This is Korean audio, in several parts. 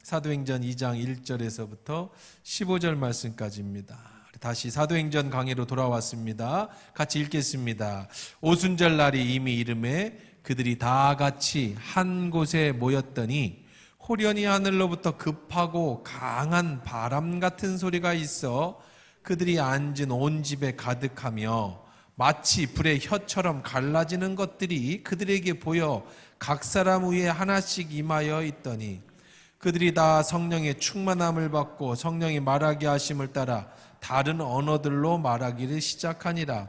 사도행전 2장 1절에서부터 15절 말씀까지입니다. 다시 사도행전 강의로 돌아왔습니다. 같이 읽겠습니다. 오순절 날이 이미 이름에 그들이 다 같이 한 곳에 모였더니 호련히 하늘로부터 급하고 강한 바람 같은 소리가 있어 그들이 앉은 온 집에 가득하며 마치 불의 혀처럼 갈라지는 것들이 그들에게 보여 각 사람 위에 하나씩 임하여 있더니 그들이 다 성령의 충만함을 받고 성령이 말하게 하심을 따라 다른 언어들로 말하기를 시작하니라.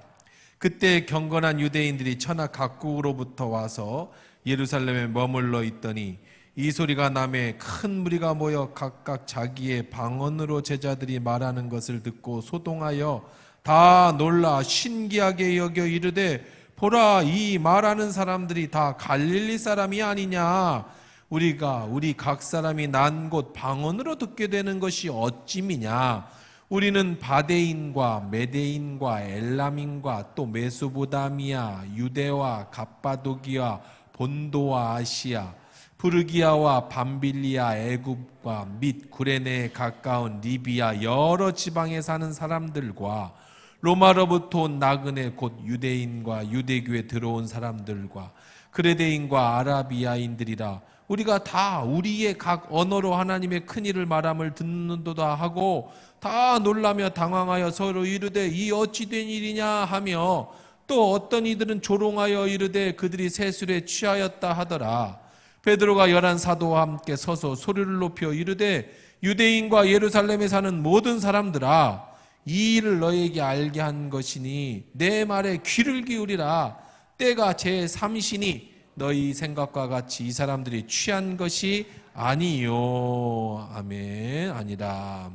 그때 경건한 유대인들이 천하 각국으로부터 와서 예루살렘에 머물러 있더니 이 소리가 나매 큰 무리가 모여 각각 자기의 방언으로 제자들이 말하는 것을 듣고 소동하여 다 놀라 신기하게 여겨 이르되 보라, 이 말하는 사람들이 다 갈릴리 사람이 아니냐. 우리 각 사람이 난 곳 방언으로 듣게 되는 것이 어찌미냐. 우리는 바데인과 메데인과 엘람인과 또 메소보다미아, 유대와 갑바도기와 본도와 아시아, 프르기아와 밤빌리아, 애굽과 및 구레네에 가까운 리비아 여러 지방에 사는 사람들과 로마로부터 온 나그네 곧 유대인과 유대교에 들어온 사람들과 그레데인과 아라비아인들이라. 우리가 다 우리의 각 언어로 하나님의 큰 일을 말함을 듣는도다 하고 다 놀라며 당황하여 서로 이르되 이 어찌 된 일이냐 하며 또 어떤 이들은 조롱하여 이르되 그들이 세술에 취하였다 하더라. 베드로가 11 사도와 함께 서서 소리를 높여 이르되 유대인과 예루살렘에 사는 모든 사람들아, 이 일을 너에게 알게 한 것이니 내 말에 귀를 기울이라. 때가 제3시니 너희 생각과 같이 이 사람들이 취한 것이 아니요. 아멘. 아니라.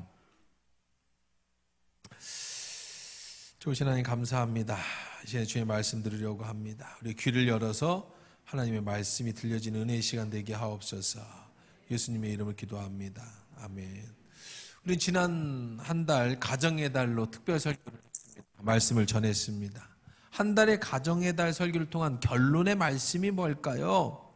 좋으신 하나님 감사합니다. 이제 주의 말씀 들으려고 합니다. 우리 귀를 열어서 하나님의 말씀이 들려지는 은혜의 시간 되게 하옵소서. 예수님의 이름을 기도합니다. 아멘. 우리 지난 한 달 가정의 달로 특별 설교를 했습니다. 말씀을 전했습니다. 한 달의 가정의 달 설교를 통한 결론의 말씀이 뭘까요?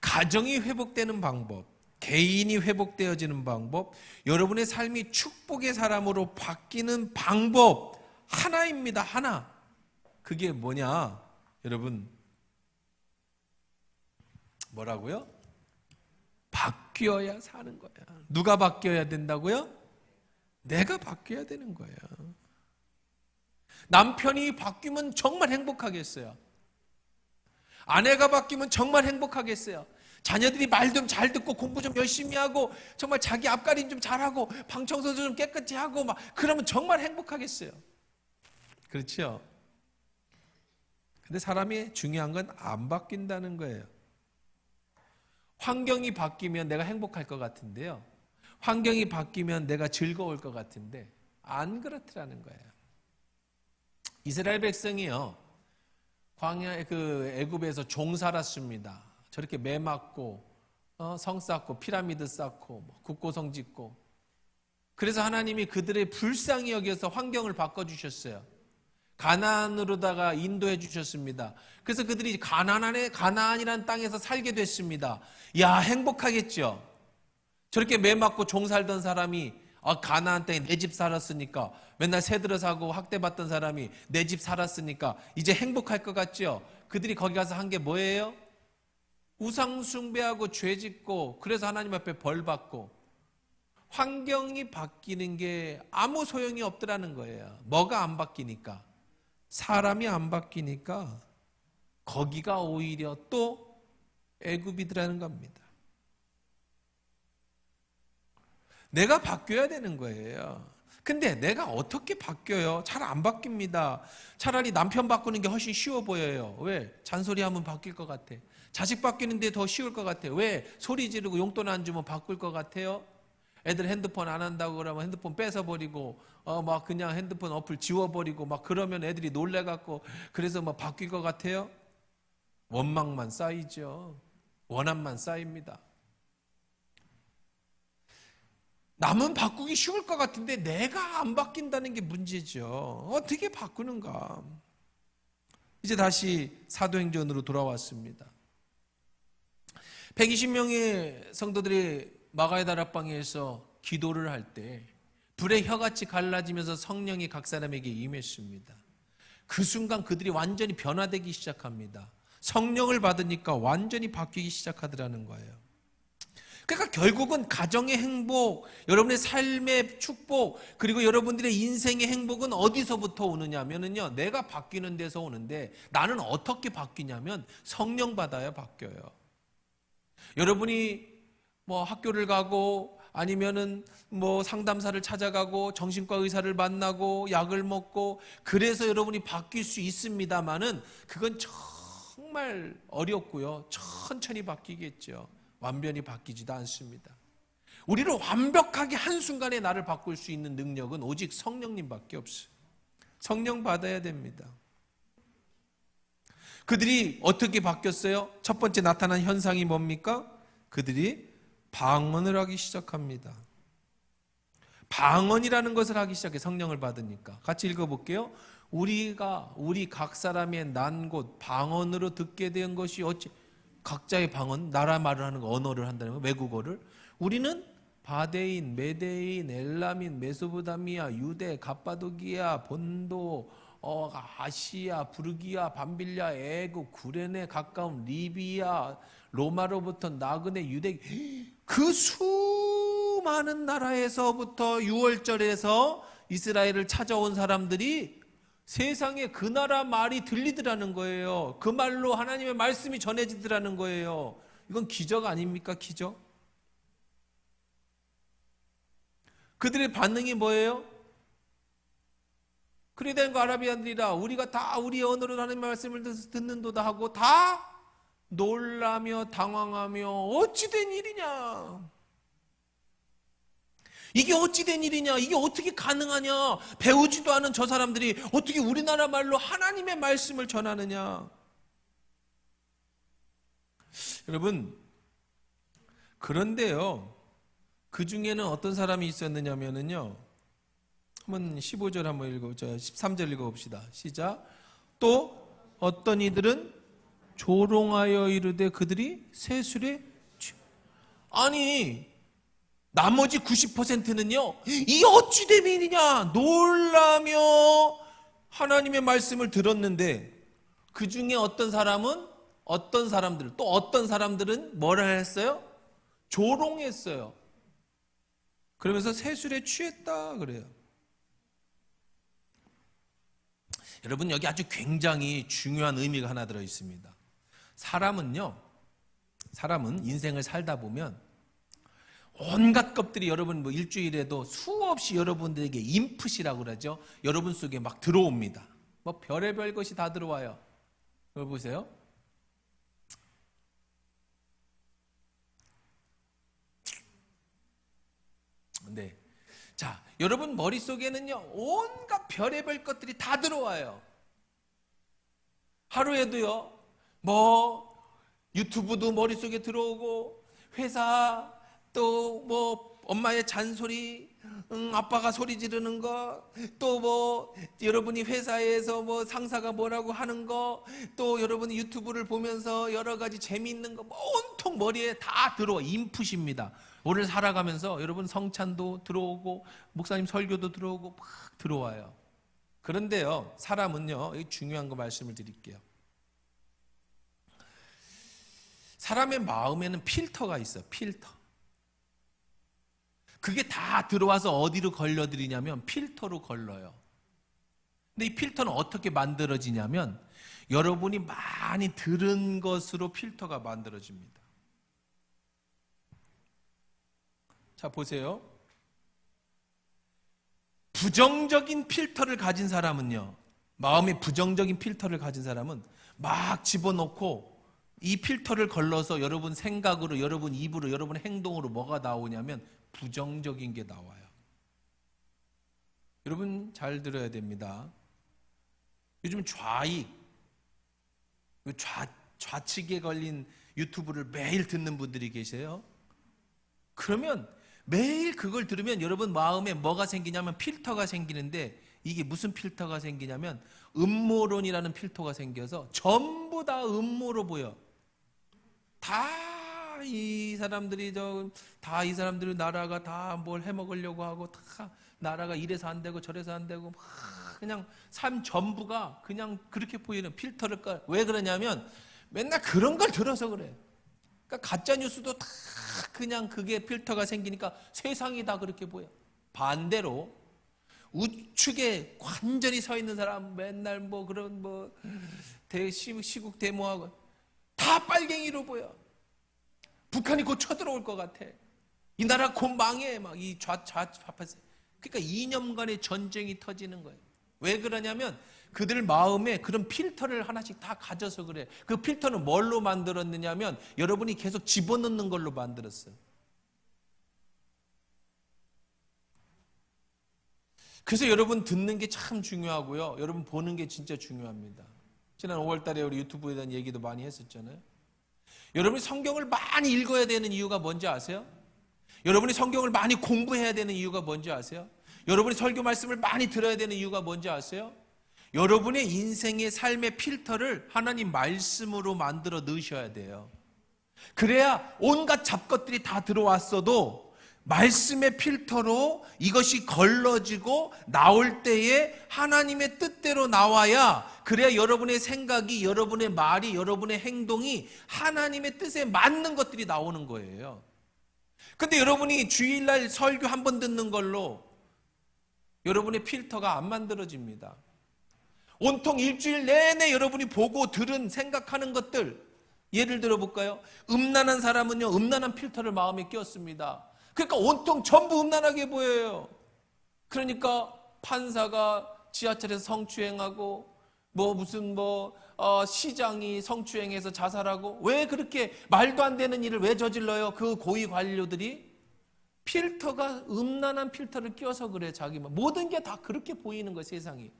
가정이 회복되는 방법, 개인이 회복되어지는 방법, 여러분의 삶이 축복의 사람으로 바뀌는 방법 하나입니다. 하나. 그게 뭐냐? 여러분, 뭐라고요? 바뀌어야 사는 거야. 누가 바뀌어야 된다고요? 내가 바뀌어야 되는 거예요. 남편이 바뀌면 정말 행복하겠어요. 아내가 바뀌면 정말 행복하겠어요. 자녀들이 말 좀 잘 듣고 공부 좀 열심히 하고 정말 자기 앞가림 좀 잘하고 방 청소도 좀 깨끗이 하고 막 그러면 정말 행복하겠어요. 그렇죠? 근데 사람이 중요한 건 안 바뀐다는 거예요. 환경이 바뀌면 내가 행복할 것 같은데요. 환경이 바뀌면 내가 즐거울 것 같은데 안 그렇더라는 거예요. 이스라엘 백성이요, 광야의 그 애굽에서 종 살았습니다. 저렇게 매 맞고 성 쌓고 피라미드 쌓고 국고성 짓고, 그래서 하나님이 그들의 불쌍히 여겨서 환경을 바꿔주셨어요. 가나안으로다가 인도해 주셨습니다. 그래서 그들이 가나안이라는 땅에서 살게 됐습니다. 야, 행복하겠죠. 저렇게 매 맞고 종 살던 사람이 가나안 땅에 내 집 살았으니까, 맨날 새들어 사고 학대받던 사람이 내 집 살았으니까 이제 행복할 것 같죠. 그들이 거기 가서 한 게 뭐예요? 우상 숭배하고 죄 짓고, 그래서 하나님 앞에 벌 받고. 환경이 바뀌는 게 아무 소용이 없더라는 거예요. 뭐가 안 바뀌니까? 사람이 안 바뀌니까 거기가 오히려 또 애굽이더라는 겁니다. 내가 바뀌어야 되는 거예요. 근데 내가 어떻게 바뀌어요? 잘 안 바뀝니다. 차라리 남편 바꾸는 게 훨씬 쉬워 보여요. 왜? 잔소리하면 바뀔 것 같아. 자식 바뀌는데 더 쉬울 것 같아. 왜? 소리 지르고 용돈 안 주면 바꿀 것 같아요. 애들 핸드폰 안 한다고 그러면 핸드폰 뺏어버리고 막 그냥 핸드폰 어플 지워버리고 막 그러면 애들이 놀래갖고 그래서 막 바뀔 것 같아요. 원망만 쌓이죠. 원한만 쌓입니다. 남은 바꾸기 쉬울 것 같은데 내가 안 바뀐다는 게 문제죠. 어떻게 바꾸는가? 이제 다시 사도행전으로 돌아왔습니다. 120명의 성도들이 마가의 다락방에서 기도를 할 때 불의 혀같이 갈라지면서 성령이 각 사람에게 임했습니다. 그 순간 그들이 완전히 변화되기 시작합니다. 성령을 받으니까 완전히 바뀌기 시작하더라는 거예요. 그러니까 결국은 가정의 행복, 여러분의 삶의 축복, 그리고 여러분들의 인생의 행복은 어디서부터 오느냐면요, 내가 바뀌는 데서 오는데, 나는 어떻게 바뀌냐면 성령 받아야 바뀌어요. 여러분이 뭐 학교를 가고 아니면은 뭐 상담사를 찾아가고 정신과 의사를 만나고 약을 먹고 그래서 여러분이 바뀔 수 있습니다만은 그건 정말 어렵고요. 천천히 바뀌겠죠. 완전히 바뀌지도 않습니다. 우리를 완벽하게 한순간에 나를 바꿀 수 있는 능력은 오직 성령님밖에 없어요. 성령 받아야 됩니다. 그들이 어떻게 바뀌었어요? 첫 번째 나타난 현상이 뭡니까? 그들이 방언을 하기 시작합니다. 방언이라는 것을 하기 시작해. 성령을 받으니까. 같이 읽어볼게요. 우리 각 사람의 난 곳 방언으로 듣게 된 것이 어찌, 각자의 방언, 나라 말을 하는 거, 언어를 한다는 거, 외국어를. 우리는 바데인, 메데인, 엘라민, 메소포타미아, 유대, 갑바도기아, 본도, 아시아, 부르기아, 밤빌랴, 애국, 구레네 가까운 리비아, 로마로부터 나그네, 유대, 그 수많은 나라에서부터 6월절에서 이스라엘을 찾아온 사람들이 세상에 그 나라 말이 들리더라는 거예요. 그 말로 하나님의 말씀이 전해지더라는 거예요. 이건 기적 아닙니까? 기적? 그들의 반응이 뭐예요? 그래 된 거 아라비안들이라 우리가 다 우리 언어로 하나님의 말씀을 듣는도다 하고 다 놀라며 당황하며 어찌 된 일이냐? 이게 어찌 된 일이냐? 이게 어떻게 가능하냐? 배우지도 않은 저 사람들이 어떻게 우리나라 말로 하나님의 말씀을 전하느냐? 여러분, 그런데요, 그 중에는 어떤 사람이 있었느냐면요, 한번 15절 한번 읽어보죠. 13절 읽어봅시다. 시작. 또 어떤 이들은 조롱하여 이르되 그들이 세술에 아니 나머지 90%는요, 이 어찌 된 일이냐 놀라며 하나님의 말씀을 들었는데 그 중에 어떤 사람들은 뭐라 했어요? 조롱했어요. 그러면서 세술에 취했다 그래요. 여러분, 여기 아주 굉장히 중요한 의미가 하나 들어 있습니다. 사람은 인생을 살다 보면 온갖 것들이 여러분 뭐 일주일에도 수없이 여러분들에게 인풋이라고 그러죠. 여러분 속에 막 들어옵니다. 뭐 별의별 것이 다 들어와요. 이걸 보세요. 네. 자, 여러분 머릿속에는요, 온갖 별의별 것들이 다 들어와요. 하루에도요, 뭐 유튜브도 머릿속에 들어오고, 회사 또 뭐 엄마의 잔소리, 아빠가 소리 지르는 거, 또 뭐 여러분이 회사에서 뭐 상사가 뭐라고 하는 거, 또 여러분이 유튜브를 보면서 여러 가지 재미있는 거, 뭐 온통 머리에 다 들어와. 인풋입니다. 오늘 살아가면서 여러분 성찬도 들어오고 목사님 설교도 들어오고 막 들어와요. 그런데요, 사람은요, 중요한 거 말씀을 드릴게요. 사람의 마음에는 필터가 있어요. 필터. 그게 다 들어와서 어디로 걸려들이냐면 필터로 걸러요. 근데 이 필터는 어떻게 만들어지냐면 여러분이 많이 들은 것으로 필터가 만들어집니다. 자, 보세요. 부정적인 필터를 가진 사람은요, 마음에 부정적인 필터를 가진 사람은 막 집어넣고 이 필터를 걸러서 여러분 생각으로, 여러분 입으로, 여러분 행동으로 뭐가 나오냐면 부정적인 게 나와요. 여러분 잘 들어야 됩니다. 요즘 좌측에 걸린 유튜브를 매일 듣는 분들이 계세요. 그러면 매일 그걸 들으면 여러분 마음에 뭐가 생기냐면 필터가 생기는데, 이게 무슨 필터가 생기냐면 음모론이라는 필터가 생겨서 전부 다 음모로 보여. 다 이 사람들이 다 이 사람들 나라가 다 뭘 해먹으려고 하고 다 나라가 이래서 안 되고 저래서 안 되고 막 그냥 삶 전부가 그냥 그렇게 보이는 필터를 왜 그러냐면 맨날 그런 걸 들어서 그래. 그러니까 가짜 뉴스도 다 그냥 그게 필터가 생기니까 세상이 다 그렇게 보여. 반대로 우측에 완전히 서 있는 사람 맨날 뭐 그런 뭐 시국 데모하고 다 빨갱이로 보여. 북한이 곧 쳐들어올 것 같아. 이 나라 곧 망해. 막 이 좌파세. 그러니까 이념간의 전쟁이 터지는 거예요. 왜 그러냐면 그들 마음에 그런 필터를 하나씩 다 가져서 그래. 그 필터는 뭘로 만들었느냐면 여러분이 계속 집어넣는 걸로 만들었어요. 그래서 여러분 듣는 게 참 중요하고요. 여러분 보는 게 진짜 중요합니다. 지난 5월 달에 우리 유튜브에 대한 얘기도 많이 했었잖아요. 여러분이 성경을 많이 읽어야 되는 이유가 뭔지 아세요? 여러분이 성경을 많이 공부해야 되는 이유가 뭔지 아세요? 여러분이 설교 말씀을 많이 들어야 되는 이유가 뭔지 아세요? 여러분의 인생의 삶의 필터를 하나님 말씀으로 만들어 넣으셔야 돼요. 그래야 온갖 잡것들이 다 들어왔어도 말씀의 필터로 이것이 걸러지고 나올 때에 하나님의 뜻대로 나와야, 그래야 여러분의 생각이, 여러분의 말이, 여러분의 행동이 하나님의 뜻에 맞는 것들이 나오는 거예요. 근데 여러분이 주일날 설교 한 번 듣는 걸로 여러분의 필터가 안 만들어집니다. 온통 일주일 내내 여러분이 보고 들은 생각하는 것들, 예를 들어 볼까요? 음란한 사람은요, 음란한 필터를 마음에 끼웠습니다. 그러니까 온통 전부 음란하게 보여요. 그러니까 판사가 지하철에서 성추행하고 시장이 성추행해서 자살하고, 왜 그렇게 말도 안 되는 일을 왜 저질러요? 그 고위 관료들이 필터가 음란한 필터를 끼워서 그래. 자기 모든 게 다 그렇게 보이는 거예요. 세상이.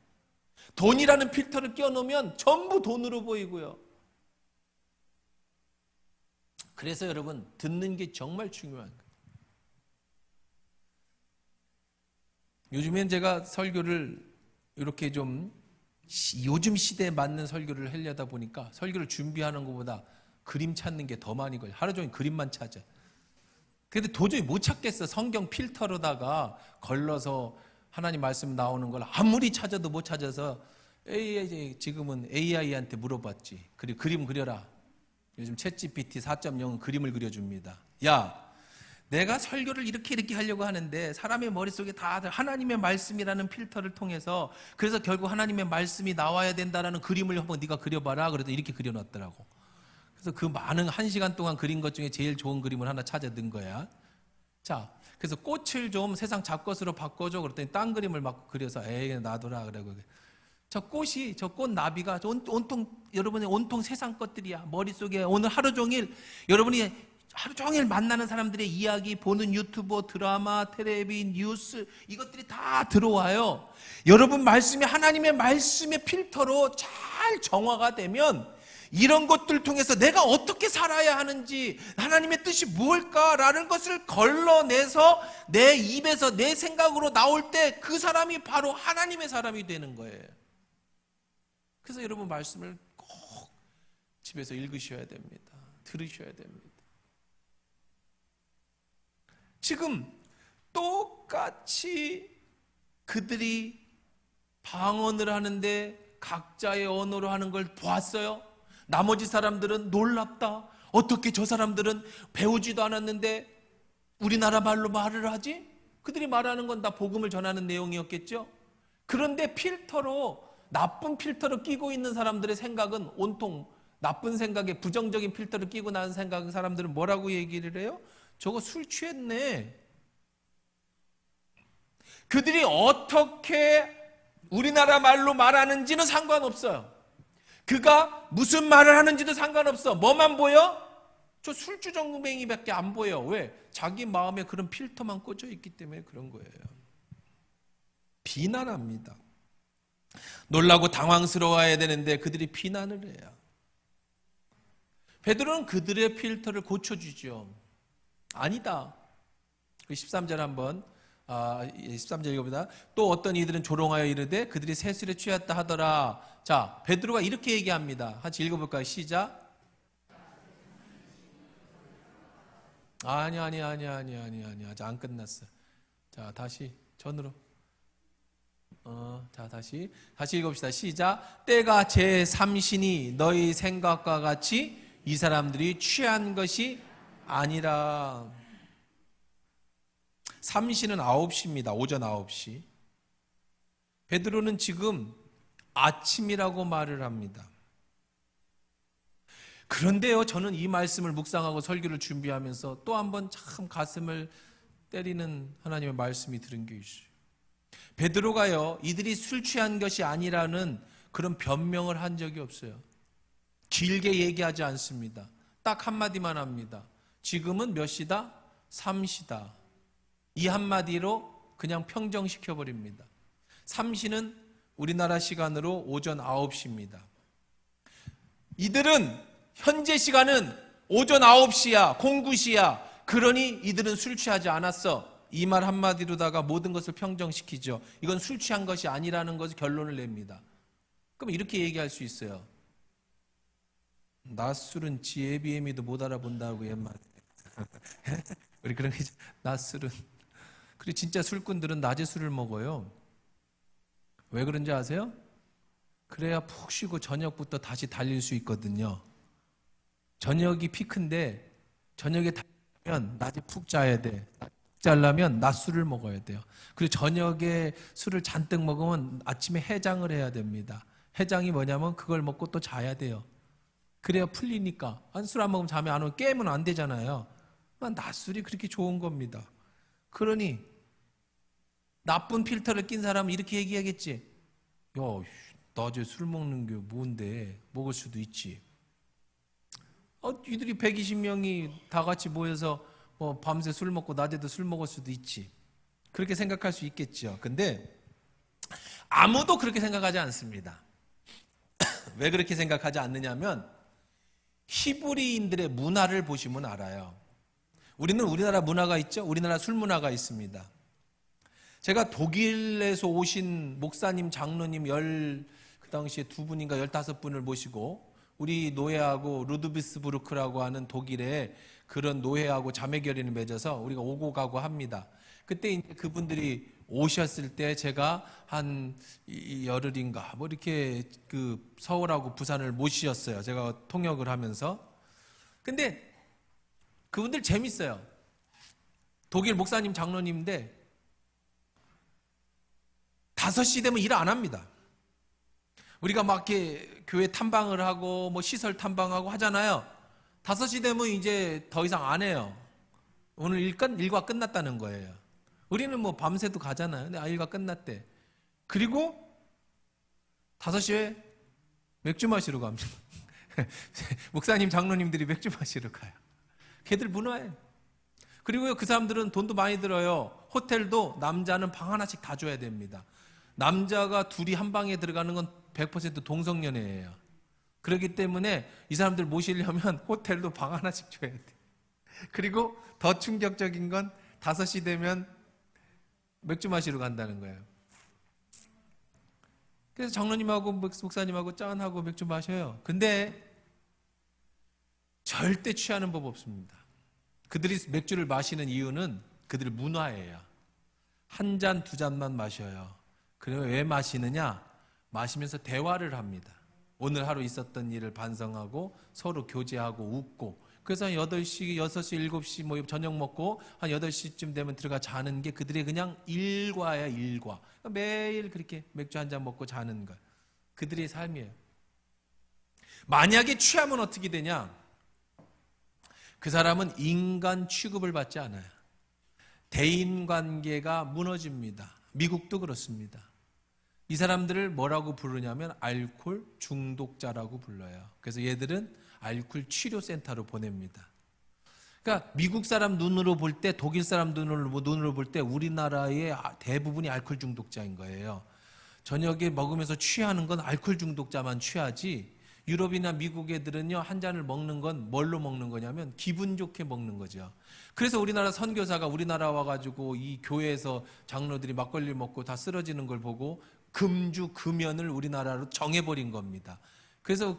돈이라는 필터를 끼워놓으면 전부 돈으로 보이고요. 그래서 여러분 듣는 게 정말 중요한 거예요. 요즘엔 제가 설교를 이렇게 좀 요즘 시대에 맞는 설교를 하려다 보니까 설교를 준비하는 것보다 그림 찾는 게 더 많이 걸려요. 하루 종일 그림만 찾아. 근데 도저히 못 찾겠어. 성경 필터로다가 걸러서 하나님 말씀 나오는 걸 아무리 찾아도 못 찾아서 지금은 AI한테 물어봤지. 그리고 그림 그려라. 요즘 챗GPT 4.0은 그림을 그려줍니다. 야, 내가 설교를 이렇게 하려고 하는데 사람의 머릿속에 다 하나님의 말씀이라는 필터를 통해서, 그래서 결국 하나님의 말씀이 나와야 된다라는 그림을 한번 네가 그려봐라. 그래도 이렇게 그려놨더라고. 그래서 그 많은 1시간 동안 그린 것 중에 제일 좋은 그림을 하나 찾아 든 거야. 자, 그래서 꽃을 좀 세상 잡것으로 바꿔줘. 그랬더니 딴 그림을 막 그려서 에이 놔둬라 그러고. 저 꽃이, 저 꽃나비가 온통 여러분의 온통 세상 것들이야. 머릿속에 오늘 하루 종일 여러분이 하루 종일 만나는 사람들의 이야기, 보는 유튜브, 드라마, 텔레비, 뉴스, 이것들이 다 들어와요. 여러분 말씀이 하나님의 말씀의 필터로 잘 정화가 되면 이런 것들을 통해서 내가 어떻게 살아야 하는지, 하나님의 뜻이 무엇일까라는 것을 걸러내서 내 입에서 내 생각으로 나올 때 그 사람이 바로 하나님의 사람이 되는 거예요. 그래서 여러분 말씀을 꼭 집에서 읽으셔야 됩니다. 들으셔야 됩니다. 지금 똑같이 그들이 방언을 하는데 각자의 언어로 하는 걸 보았어요. 나머지 사람들은 놀랍다. 어떻게 저 사람들은 배우지도 않았는데 우리나라 말로 말을 하지? 그들이 말하는 건 다 복음을 전하는 내용이었겠죠. 그런데 필터로, 나쁜 필터를 끼고 있는 사람들의 생각은 온통 나쁜 생각에 부정적인 필터를 끼고 나는 생각, 사람들은 뭐라고 얘기를 해요? 저거 술 취했네. 그들이 어떻게 우리나라 말로 말하는지는 상관없어요. 그가 무슨 말을 하는지도 상관없어. 뭐만 보여? 저 술주정뱅이밖에 안 보여. 왜? 자기 마음에 그런 필터만 꽂혀 있기 때문에 그런 거예요. 비난합니다. 놀라고 당황스러워야 되는데 그들이 비난을 해요. 베드로는 그들의 필터를 고쳐주죠. 아니다. 13절 한번 13절 읽어보자. 또 어떤 이들은 조롱하여 이르되 그들이 세술에 취했다 하더라. 자, 베드로가 이렇게 얘기합니다. 같이 읽어볼까요? 시작. 아니. 아직 안 끝났어. 자, 다시 전으로. 자, 다시 읽읍시다. 시작. 때가 제 삼신이 너희 생각과 같이 이 사람들이 취한 것이 아니라. 삼신은 9시입니다. 오전 9시. 베드로는 지금 아침이라고 말을 합니다. 그런데요, 저는 이 말씀을 묵상하고 설교를 준비하면서 또 한 번 참 가슴을 때리는 하나님의 말씀이 들은 게 있어요. 베드로가요, 이들이 술 취한 것이 아니라는 그런 변명을 한 적이 없어요. 길게 얘기하지 않습니다. 딱 한마디만 합니다. 지금은 몇 시다? 3시다. 이 한마디로 그냥 평정시켜버립니다. 3시는 우리나라 시간으로 오전 9시입니다. 이들은 현재 시간은 오전 9시야, 09시야. 그러니 이들은 술 취하지 않았어. 이 말 한마디로다가 모든 것을 평정시키죠. 이건 술 취한 것이 아니라는 것을 결론을 냅니다. 그럼 이렇게 얘기할 수 있어요. 낮술은 지혜비애미도 못 알아본다고 옛말에. 우리 그런 게 낮술은. 그리고 진짜 술꾼들은 낮에 술을 먹어요. 왜 그런지 아세요? 그래야 푹 쉬고 저녁부터 다시 달릴 수 있거든요. 저녁이 피크인데 저녁에 달리면 낮에 푹 자야 돼. 자려면 낮술을 먹어야 돼요. 그리고 저녁에 술을 잔뜩 먹으면 아침에 해장을 해야 됩니다. 해장이 뭐냐면 그걸 먹고 또 자야 돼요. 그래야 풀리니까. 술 안 먹으면 잠이 안 오면 깨면 안 되잖아요. 낮술이 그렇게 좋은 겁니다. 그러니 나쁜 필터를 낀 사람은 이렇게 얘기하겠지. 야, 낮에 술 먹는 게 뭔데? 먹을 수도 있지. 이들이 120명이 다 같이 모여서 밤새 술 먹고 낮에도 술 먹을 수도 있지. 그렇게 생각할 수 있겠죠. 근데 아무도 그렇게 생각하지 않습니다. 왜 그렇게 생각하지 않느냐면 히브리인들의 문화를 보시면 알아요. 우리는 우리나라 문화가 있죠. 우리나라 술 문화가 있습니다. 제가 독일에서 오신 목사님, 장로님 그 당시에 2분인가 15분을 모시고 우리 노예하고 루드비스부르크라고 하는 독일에 그런 노예하고 자매결의를 맺어서 우리가 오고 가고 합니다. 그때 이제 그분들이 오셨을 때 제가 한 열흘인가 이렇게 그 서울하고 부산을 모시었어요. 제가 통역을 하면서. 근데 그분들 재밌어요. 독일 목사님, 장로님인데 5시 되면 일 안 합니다. 우리가 막 이렇게 교회 탐방을 하고 시설 탐방하고 하잖아요. 5시 되면 이제 더 이상 안 해요. 오늘 일과 끝났다는 거예요. 우리는 밤새도 가잖아요. 근데 일과 끝났대. 그리고 5시에 맥주 마시러 갑니다. 목사님, 장로님들이 맥주 마시러 가요. 걔들 문화예요. 그리고 그 사람들은 돈도 많이 들어요. 호텔도 남자는 방 하나씩 다 줘야 됩니다. 남자가 둘이 한 방에 들어가는 건 100% 동성연애예요. 그렇기 때문에 이 사람들 모시려면 호텔도 방 하나씩 줘야 돼. 그리고 더 충격적인 건 5시 되면 맥주 마시러 간다는 거예요. 그래서 장로님하고 목사님하고 짠하고 맥주 마셔요. 근데 절대 취하는 법 없습니다. 그들이 맥주를 마시는 이유는 그들 문화예요. 한 잔, 2잔만 마셔요. 그러면 왜 마시느냐? 마시면서 대화를 합니다. 오늘 하루 있었던 일을 반성하고 서로 교제하고 웃고. 그래서 8시, 6시, 7시 저녁 먹고 한 8시쯤 되면 들어가 자는 게 그들의 그냥 일과야, 일과. 매일 그렇게 맥주 한 잔 먹고 자는 거. 그들의 삶이에요. 만약에 취하면 어떻게 되냐? 그 사람은 인간 취급을 받지 않아요. 대인관계가 무너집니다. 미국도 그렇습니다. 이 사람들을 뭐라고 부르냐면 알코올 중독자라고 불러요. 그래서 얘들은 알코올 치료센터로 보냅니다. 그러니까 미국 사람 눈으로 볼 때, 독일 사람 눈으로 볼 때 우리나라의 대부분이 알코올 중독자인 거예요. 저녁에 먹으면서 취하는 건 알코올 중독자만 취하지, 유럽이나 미국 애들은요, 한 잔을 먹는 건 뭘로 먹는 거냐면 기분 좋게 먹는 거죠. 그래서 우리나라 선교사가 우리나라 와가지고 이 교회에서 장로들이 막걸리 먹고 다 쓰러지는 걸 보고 금주 금연을 우리나라로 정해버린 겁니다. 그래서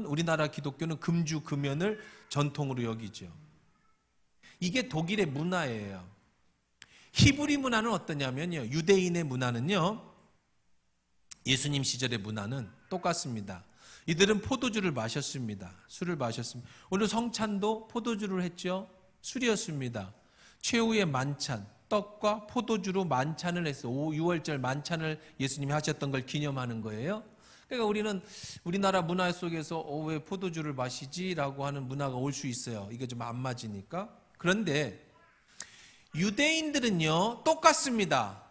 우리나라 기독교는 금주 금연을 전통으로 여기죠. 이게 독일의 문화예요. 히브리 문화는 어떠냐면요, 유대인의 문화는요, 예수님 시절의 문화는 똑같습니다. 이들은 포도주를 마셨습니다. 술을 마셨습니다. 오늘 성찬도 포도주를 했죠. 술이었습니다. 최후의 만찬, 떡과 포도주로 만찬을 했어요. 6월절 만찬을 예수님이 하셨던 걸 기념하는 거예요. 그러니까 우리는 우리나라 문화 속에서 왜 포도주를 마시지? 라고 하는 문화가 올 수 있어요. 이게 좀 안 맞으니까. 그런데 유대인들은요, 똑같습니다.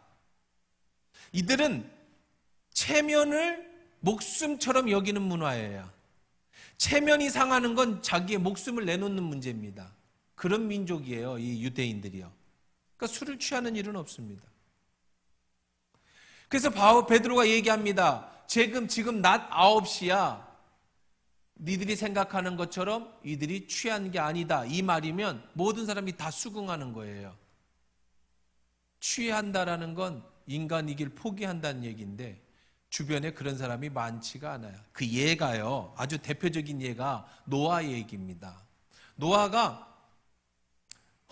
이들은 체면을 목숨처럼 여기는 문화예요. 체면이 상하는 건 자기의 목숨을 내놓는 문제입니다. 그런 민족이에요, 이 유대인들이요. 그러니까 술을 취하는 일은 없습니다. 그래서 베드로가 얘기합니다. 지금 낮 9시야. 니들이 생각하는 것처럼 이들이 취한 게 아니다. 이 말이면 모든 사람이 다 수긍하는 거예요. 취한다라는 건 인간이길 포기한다는 얘기인데 주변에 그런 사람이 많지가 않아요. 그 예가요, 아주 대표적인 예가 노아의 얘기입니다. 노아가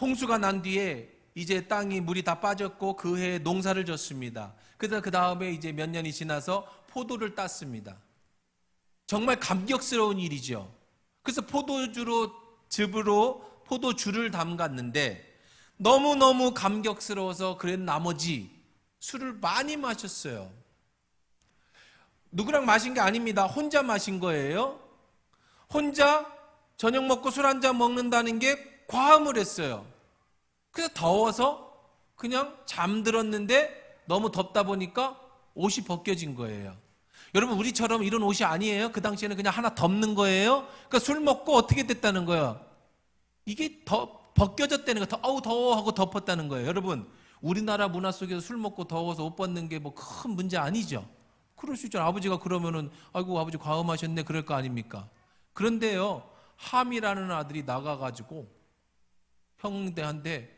홍수가 난 뒤에 이제 땅이 물이 다 빠졌고 그 해에 농사를 졌습니다. 그래서 그 다음에 이제 몇 년이 지나서 포도를 땄습니다. 정말 감격스러운 일이죠. 그래서 즙으로 포도주를 담갔는데 너무너무 감격스러워서 그런 나머지 술을 많이 마셨어요. 누구랑 마신 게 아닙니다. 혼자 마신 거예요. 혼자 저녁 먹고 술 한 잔 먹는다는 게 과음을 했어요. 그래서 더워서 그냥 잠들었는데 너무 덥다 보니까 옷이 벗겨진 거예요. 여러분, 우리처럼 이런 옷이 아니에요. 그 당시에는 그냥 하나 덮는 거예요. 그러니까 술 먹고 어떻게 됐다는 거예요? 이게 벗겨졌다는 거예요. 어우 더워 하고 덮었다는 거예요. 여러분, 우리나라 문화 속에서 술 먹고 더워서 옷 벗는 게 뭐 큰 문제 아니죠. 그럴 수 있잖아요. 아버지가 그러면은 아이고 아버지 과음하셨네 그럴 거 아닙니까? 그런데요, 함이라는 아들이 나가가지고 형대한테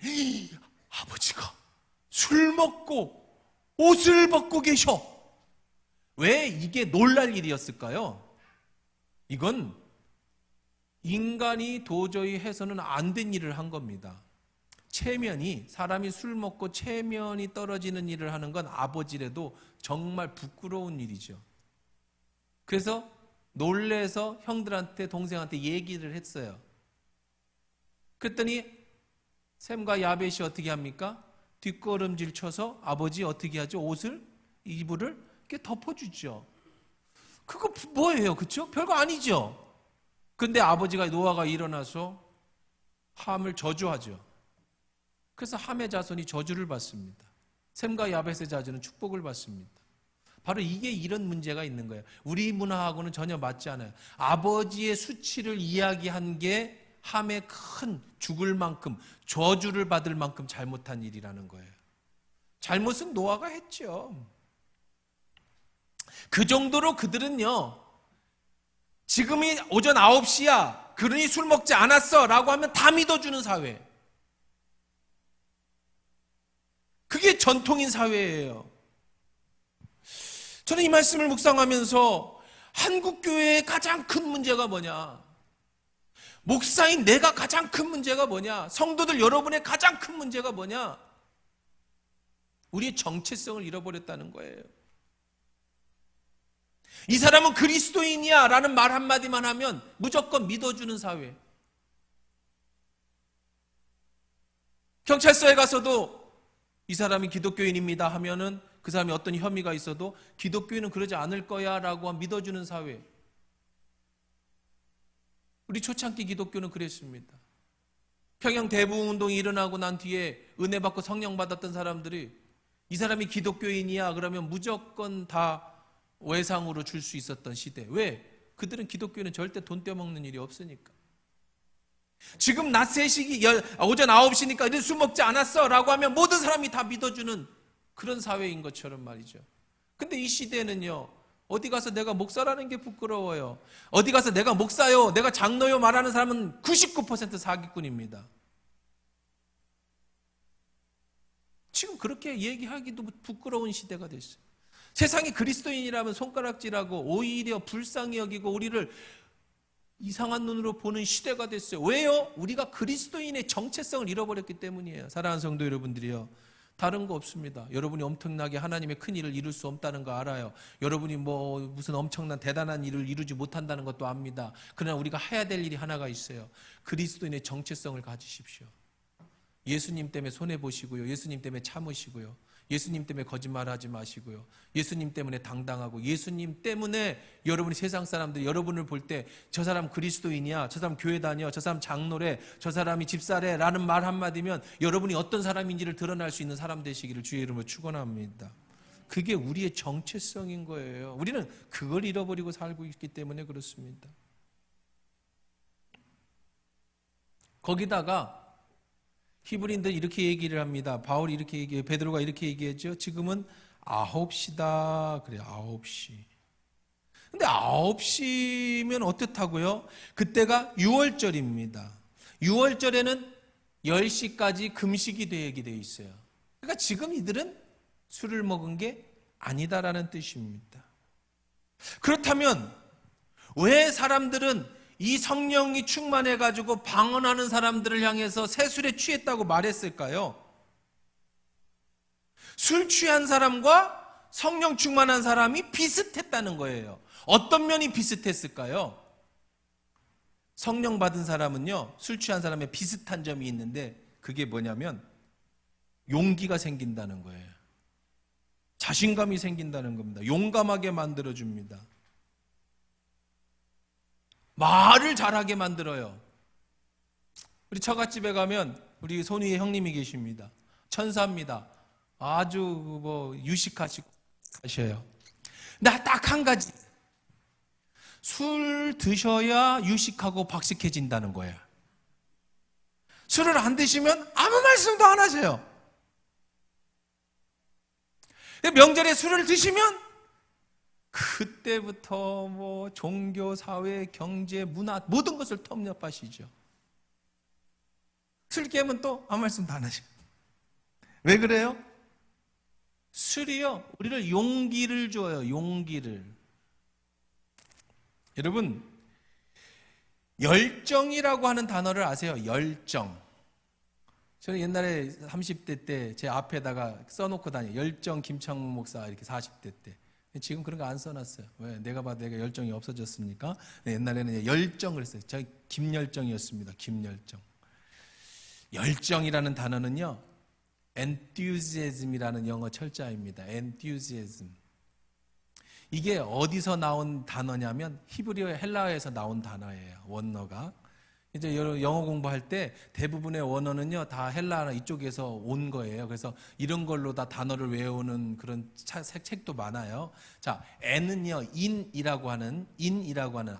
아버지가 술 먹고 옷을 벗고 계셔. 왜 이게 놀랄 일이었을까요? 이건 인간이 도저히 해서는 안 된 일을 한 겁니다. 사람이 술 먹고 체면이 떨어지는 일을 하는 건 아버지라도 정말 부끄러운 일이죠. 그래서 놀래서 형들한테 동생한테 얘기를 했어요. 그랬더니 셈과 야벳이 어떻게 합니까? 뒷걸음질 쳐서 아버지 어떻게 하죠? 이불을 이렇게 덮어주죠. 그거 뭐예요? 그렇죠? 별거 아니죠. 근데 노아가 일어나서 함을 저주하죠. 그래서 함의 자손이 저주를 받습니다. 셈과 야벳의 자손은 축복을 받습니다. 바로 이게 이런 문제가 있는 거예요. 우리 문화하고는 전혀 맞지 않아요. 아버지의 수치를 이야기한 게 함의 큰 죽을 만큼 저주를 받을 만큼 잘못한 일이라는 거예요. 잘못은 노아가 했죠. 그 정도로 그들은요, 지금이 오전 9시야 그러니 술 먹지 않았어 라고 하면 다 믿어주는 사회, 그게 전통인 사회예요. 저는 이 말씀을 묵상하면서 한국교회의 가장 큰 문제가 뭐냐, 목사인 내가 가장 큰 문제가 뭐냐, 성도들 여러분의 가장 큰 문제가 뭐냐, 우리의 정체성을 잃어버렸다는 거예요. 이 사람은 그리스도인이야 라는 말 한마디만 하면 무조건 믿어주는 사회. 경찰서에 가서도 이 사람이 기독교인입니다 하면은 그 사람이 어떤 혐의가 있어도 기독교인은 그러지 않을 거야 라고 믿어주는 사회. 우리 초창기 기독교는 그랬습니다. 평양 대부흥운동이 일어나고 난 뒤에 은혜 받고 성령 받았던 사람들이 이 사람이 기독교인이야 그러면 무조건 다 외상으로 줄 수 있었던 시대. 왜? 그들은 기독교는 절대 돈 떼먹는 일이 없으니까. 지금 낮 3시, 오전 9시니까 이제 술 먹지 않았어 라고 하면 모든 사람이 다 믿어주는 그런 사회인 것처럼 말이죠. 근데 이 시대는요, 어디 가서 내가 목사라는 게 부끄러워요. 어디 가서 내가 목사요, 내가 장로요 말하는 사람은 99% 사기꾼입니다. 지금 그렇게 얘기하기도 부끄러운 시대가 됐어요. 세상이 그리스도인이라면 손가락질하고 오히려 불쌍히 여기고 우리를 이상한 눈으로 보는 시대가 됐어요. 왜요? 우리가 그리스도인의 정체성을 잃어버렸기 때문이에요. 사랑하는 성도 여러분들이요, 다른 거 없습니다. 여러분이 엄청나게 하나님의 큰 일을 이룰 수 없다는 거 알아요. 여러분이 뭐 무슨 엄청난 대단한 일을 이루지 못한다는 것도 압니다. 그러나 우리가 해야 될 일이 하나가 있어요. 그리스도인의 정체성을 가지십시오. 예수님 때문에 손해보시고요, 예수님 때문에 참으시고요, 예수님 때문에 거짓말하지 마시고요, 예수님 때문에 당당하고, 예수님 때문에 여러분이 세상 사람들이 여러분을 볼 때 저 사람 그리스도인이야, 저 사람 교회 다녀, 저 사람 장로래, 저 사람이 집사래 라는 말 한마디면 여러분이 어떤 사람인지를 드러날 수 있는 사람 되시기를 주의 이름으로 축원합니다. 그게 우리의 정체성인 거예요. 우리는 그걸 잃어버리고 살고 있기 때문에 그렇습니다. 거기다가 히브리인들 이렇게 얘기를 합니다. 바울이 이렇게 얘기해요. 베드로가 이렇게 얘기했죠. 지금은 9시다. 그래요. 9시. 근데 9시면 어떻다고요? 그때가 6월절입니다. 6월절에는 10시까지 금식이 되게 되어 있어요. 그러니까 지금 이들은 술을 먹은 게 아니다라는 뜻입니다. 그렇다면 왜 사람들은 이 성령이 충만해가지고 방언하는 사람들을 향해서 새술에 취했다고 말했을까요? 술 취한 사람과 성령 충만한 사람이 비슷했다는 거예요. 어떤 면이 비슷했을까요? 성령 받은 사람은요, 술 취한 사람의 비슷한 점이 있는데 그게 뭐냐면 용기가 생긴다는 거예요. 자신감이 생긴다는 겁니다. 용감하게 만들어줍니다. 말을 잘하게 만들어요. 우리 처갓집에 가면 우리 손위에 형님이 계십니다. 천사입니다. 아주 유식하시고 하셔요. 나 딱 한 가지, 술 드셔야 유식하고 박식해진다는 거예요. 술을 안 드시면 아무 말씀도 안 하세요. 명절에 술을 드시면 그때부터 종교, 사회, 경제, 문화 모든 것을 섭렵하시죠. 술 깨면 또 아무 말씀도 안 하시고. 왜 그래요? 술이요, 우리를 용기를 줘요. 용기를. 여러분, 열정이라고 하는 단어를 아세요? 열정. 저는 옛날에 30대 때 제 앞에다가 써놓고 다녀요. 열정 김창문 목사, 이렇게 40대 때. 지금 그런 거 안 써놨어요. 왜? 내가 봐도 내가 열정이 없어졌습니까? 옛날에는 열정을 했어요. 저 김열정이었습니다. 김열정. 열정이라는 단어는요, enthusiasm이라는 영어 철자입니다. enthusiasm. 이게 어디서 나온 단어냐면 히브리어 헬라어에서 나온 단어예요. 원어가. 이제 영어 공부할 때 대부분의 원어는요 다 헬라어 이쪽에서 온 거예요. 그래서 이런 걸로 다 단어를 외우는 그런 책도 많아요. 자, n은요 in이라고 하는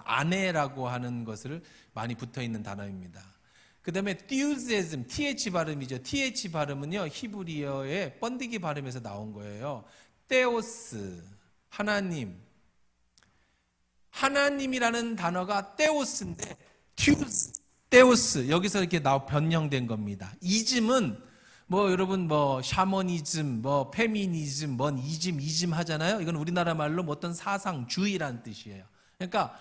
아내라고 하는 것을 많이 붙어 있는 단어입니다. 그 다음에 enthusiasm, th 발음이죠. th 발음은요 히브리어의 번디기 발음에서 나온 거예요. 테오스, 하나님이라는 단어가 테오스인데 테오스 여기서 이렇게 변형된 겁니다. 이즘은 여러분 샤머니즘, 페미니즘, 이즘 하잖아요. 이건 우리나라 말로 어떤 사상주의라는 뜻이에요. 그러니까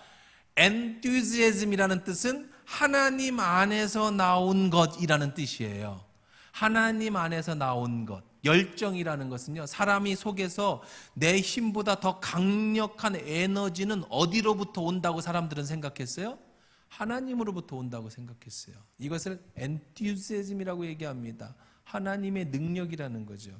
enthusiasm이라는 뜻은 하나님 안에서 나온 것이라는 뜻이에요. 하나님 안에서 나온 것. 열정이라는 것은요, 사람이 속에서 내 힘보다 더 강력한 에너지는 어디로부터 온다고 사람들은 생각했어요? 하나님으로부터 온다고 생각했어요. 이것을 enthusiasm이라고 얘기합니다. 하나님의 능력이라는 거죠.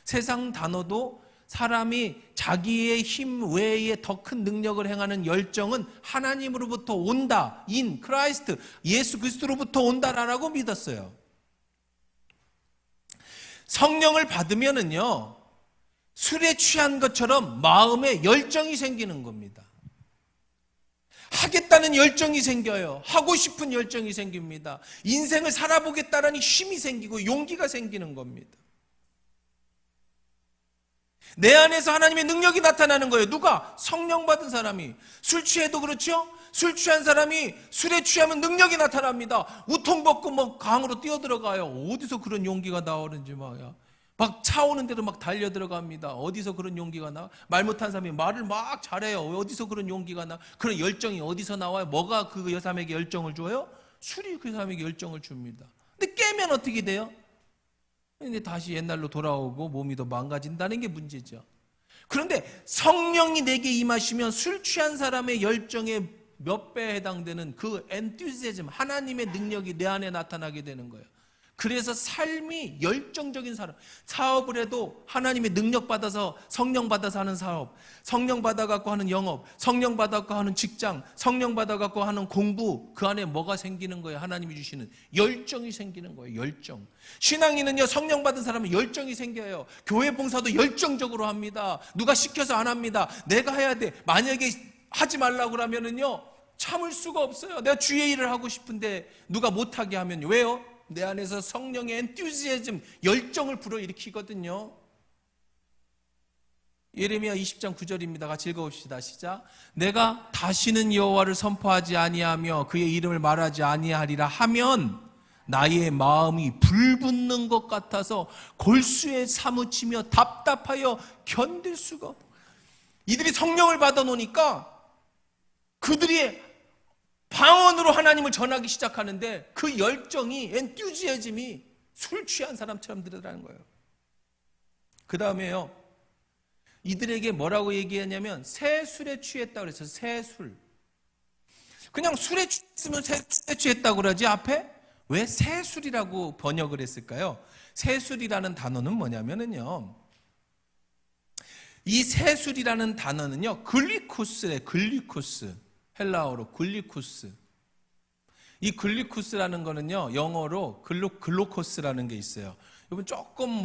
세상 단어도 사람이 자기의 힘 외에 더 큰 능력을 행하는 열정은 하나님으로부터 온다. in Christ, 예수 그리스도로부터 온다라고 믿었어요. 성령을 받으면은요, 술에 취한 것처럼 마음에 열정이 생기는 겁니다. 하겠다는 열정이 생겨요. 하고 싶은 열정이 생깁니다. 인생을 살아보겠다는 힘이 생기고 용기가 생기는 겁니다. 내 안에서 하나님의 능력이 나타나는 거예요. 누가? 성령 받은 사람이. 술 취해도 그렇죠? 술 취한 사람이 술에 취하면 능력이 나타납니다. 우통 벗고 강으로 뛰어들어가요. 어디서 그런 용기가 나오는지 말이야. 막 차 오는 데도 막 달려 들어갑니다. 어디서 그런 용기가 나? 말 못한 사람이 말을 막 잘해요. 어디서 그런 용기가 나? 그런 열정이 어디서 나와요? 뭐가 그 사람에게 열정을 줘요? 술이 그 사람에게 열정을 줍니다. 근데 깨면 어떻게 돼요? 근데 다시 옛날로 돌아오고 몸이 더 망가진다는 게 문제죠. 그런데 성령이 내게 임하시면 술 취한 사람의 열정에 몇 배에 해당되는 그 엔투시애즘, 하나님의 능력이 내 안에 나타나게 되는 거예요. 그래서 삶이 열정적인 사람, 사업을 해도 하나님의 능력 받아서 성령 받아서 하는 사업, 성령 받아갖고 하는 영업, 성령 받아갖고 하는 직장, 성령 받아갖고 하는 공부, 그 안에 뭐가 생기는 거예요? 하나님이 주시는 열정이 생기는 거예요. 열정. 신앙인은요, 성령 받은 사람은 열정이 생겨요. 교회 봉사도 열정적으로 합니다. 누가 시켜서 안 합니다. 내가 해야 돼. 만약에 하지 말라고 그러면은요, 참을 수가 없어요. 내가 주의 일을 하고 싶은데 누가 못하게 하면 왜요? 내 안에서 성령의 엔투시애즘, 열정을 불어일으키거든요. 예레미야 20장 9절입니다. 같이 읽어봅시다. 시작. 내가 다시는 여호와를 선포하지 아니하며 그의 이름을 말하지 아니하리라 하면 나의 마음이 불붙는 것 같아서 골수에 사무치며 답답하여 견딜 수가 없고. 이들이 성령을 받아 놓으니까 그들이 방언으로 하나님을 전하기 시작하는데 그 열정이, 엔투지애즘이 술 취한 사람처럼 들어가는 거예요. 그 다음에요, 이들에게 뭐라고 얘기하냐면 새 술에 취했다고 그랬어요. 새 술. 그냥 술에 취했으면 새 취했다고 그러지 앞에 왜 새 술이라고 번역을 했을까요? 새 술이라는 단어는 뭐냐면요, 이 새 술이라는 단어는요, 글리쿠스래. 글리쿠스. 헬라어로 글리쿠스. 이 글리쿠스라는 거는요, 영어로 글로코스라는 게 있어요. 여러분 조금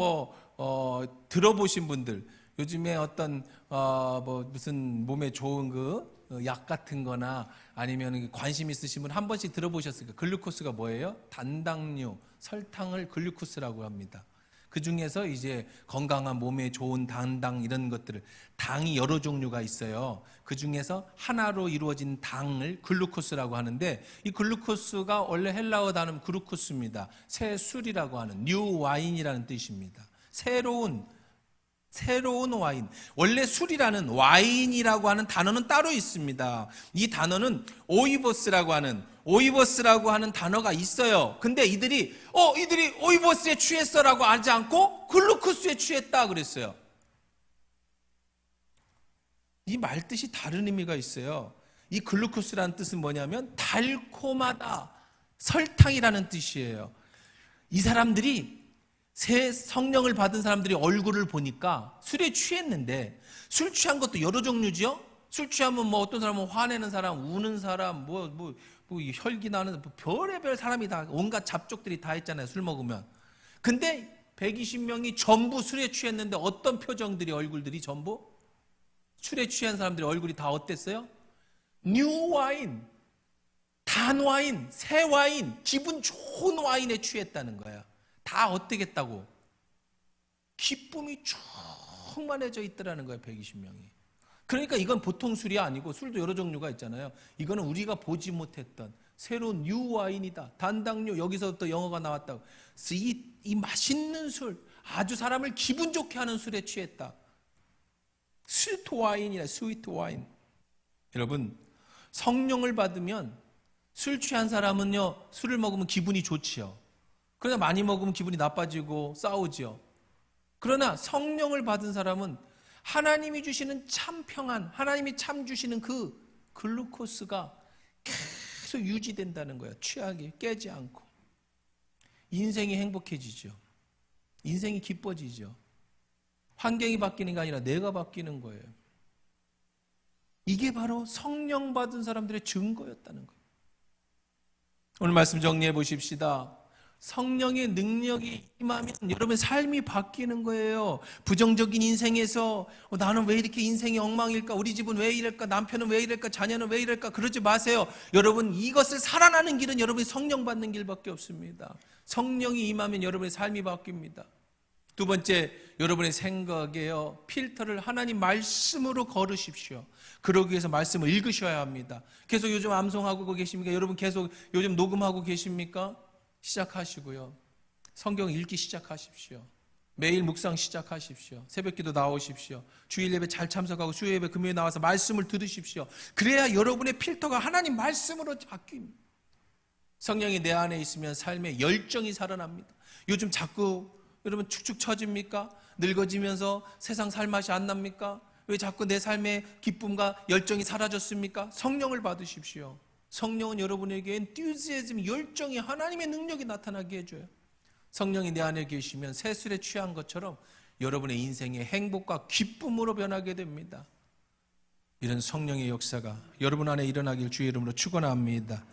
들어보신 분들, 요즘에 어떤 무슨 몸에 좋은 그 약 같은 거나 아니면 관심 있으신 분 한 번씩 들어보셨을까요? 글루코스가 뭐예요? 단당류, 설탕을 글루코스라고 합니다. 그 중에서 이제 건강한 몸에 좋은 단당 이런 것들을, 당이 여러 종류가 있어요. 그 중에서 하나로 이루어진 당을 글루코스라고 하는데, 이 글루코스가 원래 헬라어 단어 그루코스입니다. 새 술이라고 하는, 뉴 와인이라는 뜻입니다. 새로운 와인. 원래 술이라는, 와인이라고 하는 단어는 따로 있습니다. 이 단어는 오이보스라고 하는 단어가 있어요. 근데 이들이 오이보스에 취했어라고 하지 않고 글루코스에 취했다 그랬어요. 이 말뜻이 다른 의미가 있어요. 이 글루코스라는 뜻은 뭐냐면 달콤하다, 설탕이라는 뜻이에요. 이 사람들이, 새 성령을 받은 사람들이 얼굴을 보니까 술에 취했는데, 술 취한 것도 여러 종류죠. 술 취하면 어떤 사람은 화내는 사람, 우는 사람, 혈기 나는 별의별 사람이 다, 온갖 잡족들이 다 있잖아요, 술 먹으면. 근데 120명이 전부 술에 취했는데 어떤 표정들이, 얼굴들이 전부? 술에 취한 사람들의 얼굴이 다 어땠어요? 뉴 와인, 단 와인, 새 와인, 기분 좋은 와인에 취했다는 거야. 다 어떻겠다고? 기쁨이 충만해져 있더라는 거예요, 120명이. 그러니까 이건 보통 술이 아니고, 술도 여러 종류가 있잖아요. 이거는 우리가 보지 못했던 새로운 뉴 와인이다. 단당류, 여기서부터 영어가 나왔다고. 이 맛있는 술, 아주 사람을 기분 좋게 하는 술에 취했다. 스위트 와인이라, 스위트 와인. 여러분, 성령을 받으면 술 취한 사람은요, 술을 먹으면 기분이 좋지요. 그러나 많이 먹으면 기분이 나빠지고 싸우지요. 그러나 성령을 받은 사람은 하나님이 주시는 참 평안, 하나님이 참 주시는 그 글루코스가 계속 유지된다는 거예요. 취하게 깨지 않고. 인생이 행복해지죠. 인생이 기뻐지죠. 환경이 바뀌는 게 아니라 내가 바뀌는 거예요. 이게 바로 성령 받은 사람들의 증거였다는 거예요. 오늘 말씀 정리해 보십시다. 성령의 능력이 임하면 여러분의 삶이 바뀌는 거예요. 부정적인 인생에서 나는 왜 이렇게 인생이 엉망일까? 우리 집은 왜 이럴까? 남편은 왜 이럴까? 자녀는 왜 이럴까? 그러지 마세요. 여러분, 이것을 살아나는 길은 여러분이 성령 받는 길밖에 없습니다. 성령이 임하면 여러분의 삶이 바뀝니다. 두 번째, 여러분의 생각에요, 필터를 하나님 말씀으로 걸으십시오. 그러기 위해서 말씀을 읽으셔야 합니다. 계속 요즘 암송하고 계십니까? 여러분 계속 요즘 녹음하고 계십니까? 시작하시고요. 성경 읽기 시작하십시오. 매일 묵상 시작하십시오. 새벽기도 나오십시오. 주일 예배 잘 참석하고 수요 예배 금요일에 나와서 말씀을 들으십시오. 그래야 여러분의 필터가 하나님 말씀으로 바뀝니다. 성령이 내 안에 있으면 삶에 열정이 살아납니다. 요즘 자꾸 여러분 축축 처집니까? 늙어지면서 세상 살맛이 안 납니까? 왜 자꾸 내 삶의 기쁨과 열정이 사라졌습니까? 성령을 받으십시오. 성령은 여러분에게 엔튜지애즘, 열정이, 하나님의 능력이 나타나게 해줘요. 성령이 내 안에 계시면 새술에 취한 것처럼 여러분의 인생의 행복과 기쁨으로 변하게 됩니다. 이런 성령의 역사가 여러분 안에 일어나길 주의 이름으로 축원합니다.